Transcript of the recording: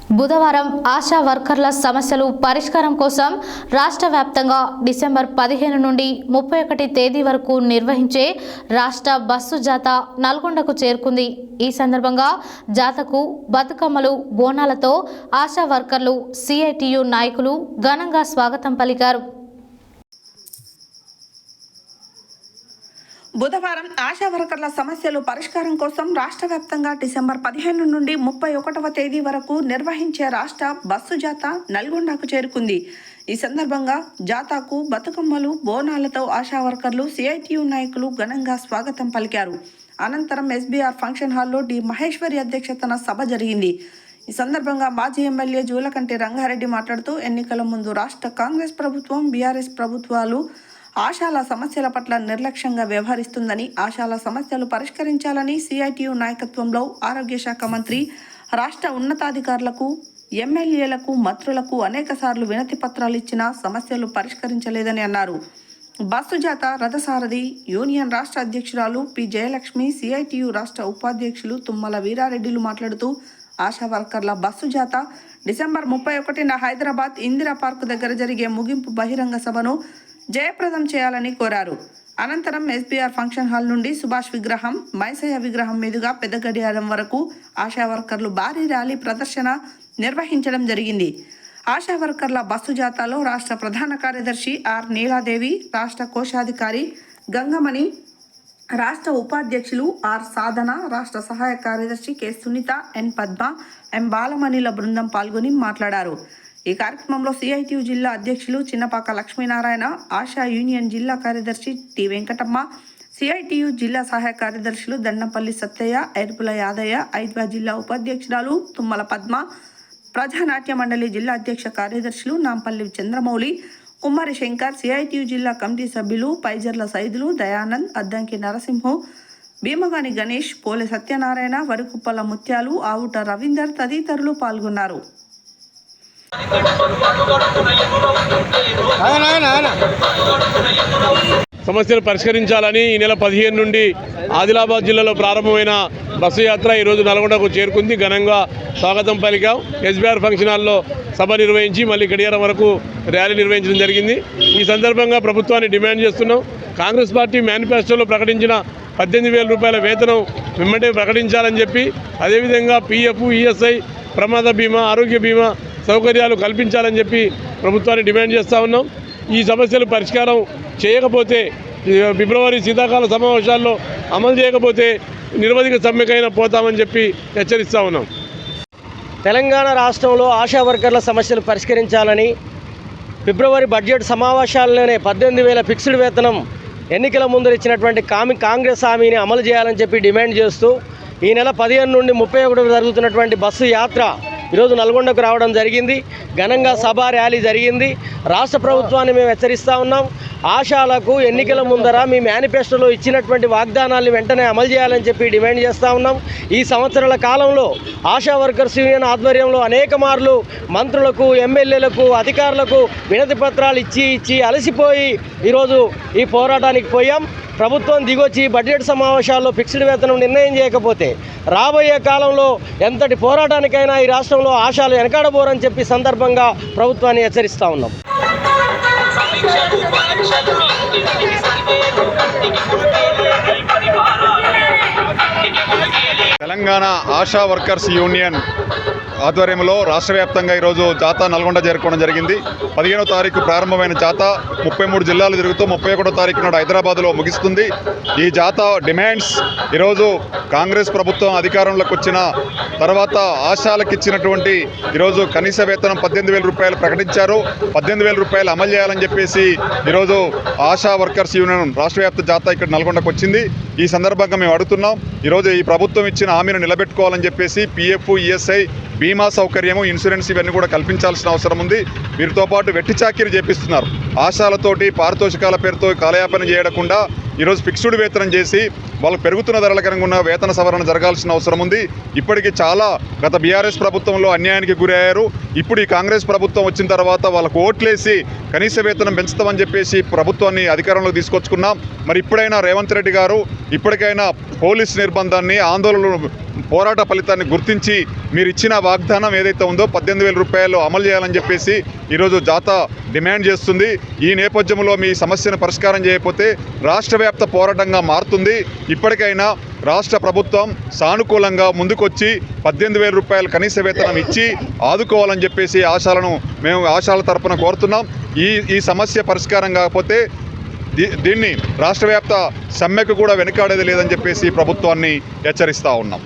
బుధవారం ఆశా వర్కర్ల సమస్యలు పరిష్కారం కోసం రాష్ట్ర వ్యాప్తంగా డిసెంబర్ 15 నుండి 31 తేదీ వరకు నిర్వహించే రాష్ట్ర బస్సు జాత నల్గొండకు చేరుకుంది. ఈ సందర్భంగా జాతకు బతుకమ్మలు, బోనాలతో ఆశా వర్కర్లు, సిఐటియు నాయకులు ఘనంగా స్వాగతం పలికారు. బుధవారం ఆశా వర్కర్ల సమస్యలు పరిష్కారం కోసం రాష్ట్ర వ్యాప్తంగా డిసెంబర్ 15 నుండి 31వ తేదీ వరకు నిర్వహించే రాష్ట్ర బస్సు జాత నల్గొండకు చేరుకుంది. ఈ సందర్భంగా జాతకు బతుకమ్మలు, బోనాలతో ఆశా వర్కర్లు, సిఐటియు నాయకులు ఘనంగా స్వాగతం పలికారు. అనంతరం ఎస్బీఆర్ ఫంక్షన్ హాల్లో డి మహేశ్వరి అధ్యక్షతన సభ జరిగింది. ఈ సందర్భంగా మాజీ ఎమ్మెల్యే జూలకంటి రంగారెడ్డి మాట్లాడుతూ ఎన్నికల ముందు రాష్ట్ర కాంగ్రెస్ ప్రభుత్వం, బీఆర్ఎస్ ప్రభుత్వాలు ఆశాల సమస్యల పట్ల నిర్లక్ష్యంగా వ్యవహరిస్తుందని, ఆశాల సమస్యలు పరిష్కరించాలని సిఐటియు నాయకత్వంలో ఆరోగ్య శాఖ మంత్రి, రాష్ట్ర ఉన్నతాధికారులకు, ఎమ్మెల్యేలకు, మంత్రులకు అనేకసార్లు వినతి పత్రాలు ఇచ్చినా సమస్యలు పరిష్కరించలేదని అన్నారు. బస్సు జాత రథసారథి యూనియన్ రాష్ట్ర అధ్యక్షురాలు పి జయలక్ష్మి, సిఐటియు రాష్ట్ర ఉపాధ్యక్షులు తుమ్మల వీరారెడ్డిలు మాట్లాడుతూ ఆశా వర్కర్ల బస్సు జాత డిసెంబర్ 31న హైదరాబాద్ ఇందిరా పార్క్ దగ్గర జరిగే ముగింపు బహిరంగ సభను జయప్రదం చేయాలని కోరారు. అనంతరం ఎస్బీఆర్ ఫంక్షన్ హాల్ నుండి సుభాష్ విగ్రహం, మైసయ్య విగ్రహం మీదుగా పెద్ద గడియారం వరకు ఆశా వర్కర్లు భారీ ర్యాలీ ప్రదర్శన నిర్వహించడం జరిగింది. ఆశా వర్కర్ల బస్సు జాతాలో రాష్ట్ర ప్రధాన కార్యదర్శి ఆర్ నీలాదేవి, రాష్ట్ర కోశాధికారి గంగమణి, రాష్ట్ర ఉపాధ్యక్షులు ఆర్ సాధన, రాష్ట్ర సహాయ కార్యదర్శి కె సునీత, ఎన్ పద్మ, ఎం బాలమణిల బృందం పాల్గొని మాట్లాడారు. ఈ కార్యక్రమంలో సిఐటియు జిల్లా అధ్యక్షులు చిన్నపాక లక్ష్మీనారాయణ, ఆశా యూనియన్ జిల్లా కార్యదర్శి టి వెంకటమ్మ, సిఐటియు జిల్లా సహాయ కార్యదర్శులు దండంపల్లి సత్తయ్య, ఎరుపుల యాదయ్య, ఐద్వా జిల్లా ఉపాధ్యక్షురాలు తుమ్మల పద్మ, ప్రజానాట్య మండలి జిల్లా అధ్యక్ష కార్యదర్శులు నాంపల్లి చంద్రమౌళి, కుమారి శంకర్, సిఐటియు జిల్లా కమిటీ సభ్యులు పైజర్ల సైదులు, దయానంద్, అద్దంకి నరసింహం, భీమగాని గణేష్, పోలె సత్యనారాయణ, వరికుప్పల ముత్యాలు, ఆవుట రవీందర్ తదితరులు పాల్గొన్నారు. సమస్యలు పరిష్కరించాలని ఈ నెల 15 నుండి ఆదిలాబాద్ జిల్లాలో ప్రారంభమైన బస్సు యాత్ర ఈరోజు నల్గొండకు చేరుకుంది. ఘనంగా స్వాగతం పలికాం. ఎస్బీఆర్ ఫంక్షన్ హాల్లో సభ నిర్వహించి మళ్ళీ గడియారం వరకు ర్యాలీ నిర్వహించడం జరిగింది. ఈ సందర్భంగా ప్రభుత్వాన్ని డిమాండ్ చేస్తున్నాం. కాంగ్రెస్ పార్టీ మేనిఫెస్టోలో ప్రకటించిన 18,000 రూపాయల వేతనం వెంబడే ప్రకటించాలని చెప్పి, అదేవిధంగా పీఎఫ్, ఈఎస్ఐ, ప్రమాద బీమా, ఆరోగ్య బీమా సౌకర్యాలు కల్పించాలని చెప్పి ప్రభుత్వాన్ని డిమాండ్ చేస్తూ ఉన్నాం. ఈ సమస్యలు పరిష్కారం చేయకపోతే, ఫిబ్రవరి శీతాకాల సమావేశాల్లో అమలు చేయకపోతే నిరవధిక సమ్మెకైనా పోతామని చెప్పి హెచ్చరిస్తూ ఉన్నాం. తెలంగాణ రాష్ట్రంలో ఆశా వర్కర్ల సమస్యలు పరిష్కరించాలని ఫిబ్రవరి బడ్జెట్ సమావేశాల్లోనే 18,000 ఫిక్స్డ్ వేతనం ఎన్నికల ముందు ఇచ్చినటువంటి కాంగ్రెస్ హామీని అమలు చేయాలని చెప్పి డిమాండ్ చేస్తూ ఈ నెల 15 నుండి 31 జరుగుతున్నటువంటి బస్సు యాత్ర ఈరోజు నల్గొండకు రావడం జరిగింది. ఘనంగా సభ ర్యాలీ జరిగింది. రాష్ట్ర ప్రభుత్వాన్ని మేము హెచ్చరిస్తూ ఉన్నాం. ఆశాలకు ఎన్నికల ముందర మీ మేనిఫెస్టోలో ఇచ్చినటువంటి వాగ్దానాన్ని వెంటనే అమలు చేయాలని చెప్పి డిమాండ్ చేస్తూ ఉన్నాం. ఈ సంవత్సరాల కాలంలో ఆశా వర్కర్స్ యూనియన్ ఆధ్వర్యంలో అనేక మార్లు మంత్రులకు, ఎమ్మెల్యేలకు, అధికారులకు వినతి పత్రాలు ఇచ్చి అలసిపోయి ఈరోజు ఈ పోరాటానికి పోయాం. ప్రభుత్వం దిగొచ్చి బడ్జెట్ సమావేశాల్లో ఫిక్స్డ్ వేతనం నిర్ణయం చేయకపోతే రాబోయే కాలంలో ఎంతటి పోరాటానికైనా ఈ రాష్ట్రంలో ఆశాలు వెనకాడబోరని చెప్పి సందర్భంగా ప్రభుత్వాన్ని హెచ్చరిస్తూ ఉన్నాం. తెలంగాణ ఆశా వర్కర్స్ యూనియన్ ఆధ్వర్యంలో రాష్ట్ర వ్యాప్తంగా ఈరోజు జాతా నల్గొండ చేరుకోవడం జరిగింది. 15వ తారీఖు ప్రారంభమైన జాతా 33 జిల్లాలు తిరుగుతూ 31వ తారీఖు నాడు హైదరాబాద్లో ముగిస్తుంది. ఈ జాతా డిమాండ్స్ ఈరోజు కాంగ్రెస్ ప్రభుత్వం అధికారంలోకి వచ్చిన తర్వాత ఆశాలకు ఇచ్చినటువంటి ఈరోజు కనీస వేతనం 18,000 రూపాయలు ప్రకటించారు. 18,000 రూపాయలు అమలు చేయాలని చెప్పేసి ఈరోజు ఆశా వర్కర్స్ యూనియన్ రాష్ట్ర వ్యాప్త జాతా ఇక్కడ నల్గొండకు వచ్చింది. ఈ సందర్భంగా మేము అడుగుతున్నాం, ఈరోజు ఈ ప్రభుత్వం ఇచ్చిన హామీని నిలబెట్టుకోవాలని చెప్పేసి పీఎఫ్, ఈఎస్ఐ, బీమా సౌకర్యము, ఇన్సూరెన్స్ ఇవన్నీ కూడా కల్పించాల్సిన అవసరం ఉంది. వీరితో పాటు వెట్టి చాకిరీ చేపిస్తున్నారు. ఆశాలతోటి పారితోషికాల పేరుతో కాలయాపన చేయకుండా ఈరోజు ఫిక్స్డ్ వేతనం చేసి వాళ్ళకు పెరుగుతున్న ధరలకు అనుగుణ వేతన సవరణ జరగాల్సిన అవసరం ఉంది. ఇప్పటికీ చాలా గత బీఆర్ఎస్ ప్రభుత్వంలో అన్యాయానికి గురయ్యారు. ఇప్పుడు ఈ కాంగ్రెస్ ప్రభుత్వం వచ్చిన తర్వాత వాళ్ళకు ఓట్లేసి కనీస వేతనం పెంచుతామని చెప్పేసి ప్రభుత్వాన్ని అధికారంలోకి తీసుకొచ్చుకున్నాం. మరి ఇప్పుడైనా రేవంత్ రెడ్డి గారు ఇప్పటికైనా పోలీస్ నిర్బంధాన్ని, ఆందోళనలు పోరాట ఫలితాన్ని గుర్తించి మీరు ఇచ్చిన వాగ్దానం ఏదైతే ఉందో 18,000 రూపాయలు అమలు చేయాలని చెప్పేసి ఈరోజు జాతా డిమాండ్ చేస్తుంది. ఈ నేపథ్యంలో మీ సమస్యను పరిష్కారం చేయకపోతే రాష్ట్ర వ్యాప్త పోరాటంగా మారుతుంది. ఇప్పటికైనా రాష్ట్ర ప్రభుత్వం సానుకూలంగా ముందుకొచ్చి 18,000 రూపాయలు కనీస వేతనం ఇచ్చి ఆదుకోవాలని చెప్పేసి మేము ఆశాల తరపున కోరుతున్నాం. ఈ సమస్య పరిష్కారం కాకపోతే దీన్ని రాష్ట్ర వ్యాప్త సమ్మెకు కూడా వెనుకాడేది లేదని చెప్పేసి ప్రభుత్వాన్ని హెచ్చరిస్తూ ఉన్నాం.